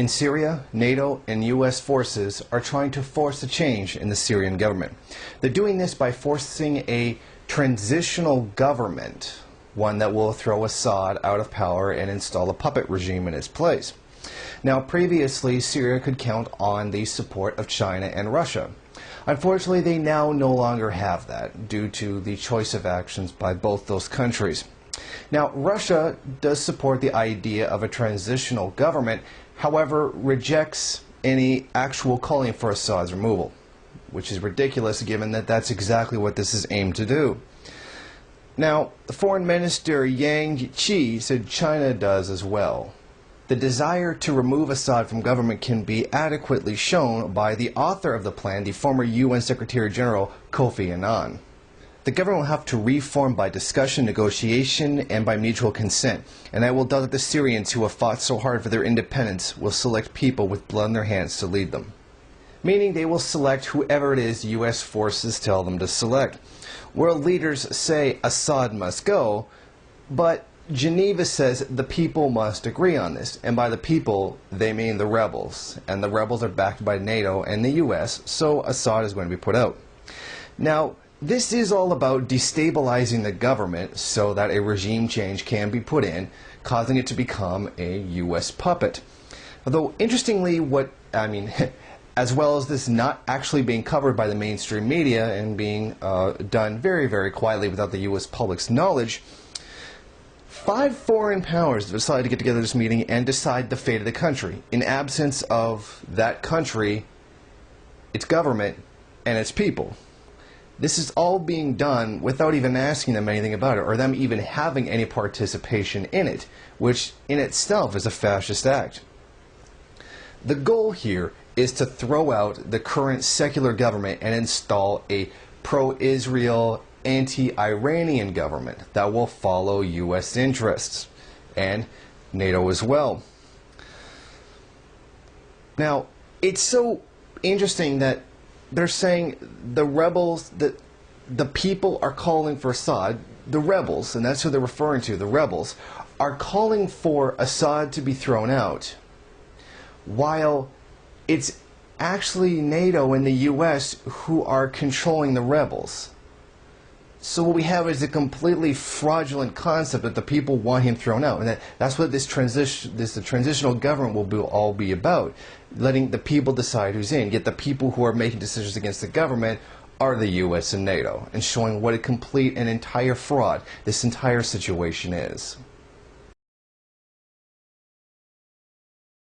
In Syria, NATO and U.S. forces are trying to force a change in the Syrian government. They're doing this by forcing a transitional government, one that will throw Assad out of power and install a puppet regime in its place. Now, previously, Syria could count on the support of China and Russia. Unfortunately, they now no longer have that due to the choice of actions by both those countries. Now, Russia does support the idea of a transitional government, however, rejects any actual calling for Assad's removal, which is ridiculous given that that's exactly what this is aimed to do. Now, Foreign Minister Yang Jiechi said China does as well. The desire to remove Assad from government can be adequately shown by the author of the plan, the former UN Secretary General Kofi Annan. The government will have to reform by discussion, negotiation, and by mutual consent, and I will doubt that the Syrians who have fought so hard for their independence will select people with blood in their hands to lead them. Meaning they will select whoever it is U.S. forces tell them to select. World leaders say Assad must go, but Geneva says the people must agree on this, and by the people they mean the rebels, and the rebels are backed by NATO and the U.S., so Assad is going to be put out. Now, this is all about destabilizing the government so that a regime change can be put in, causing it to become a U.S. puppet. Although, interestingly, as well as this not actually being covered by the mainstream media and being done very, very quietly without the U.S. public's knowledge, 5 foreign powers decided to get together this meeting and decide the fate of the country, in absence of that country, its government, and its people. This is all being done without even asking them anything about it, or them even having any participation in it, which in itself is a fascist act. The goal here is to throw out the current secular government and install a pro-Israel, anti-Iranian government that will follow U.S. interests, and NATO as well. Now, it's so interesting that they're saying the rebels, that the people are calling for Assad, the rebels, and that's who they're referring to, the rebels, are calling for Assad to be thrown out, while it's actually NATO and the U.S. who are controlling the rebels. So what we have is a completely fraudulent concept that the people want him thrown out, and that's what the transitional government will all be about, letting the people decide who's in. Yet the people who are making decisions against the government are the U.S. and NATO, and showing what a complete and entire fraud this entire situation is.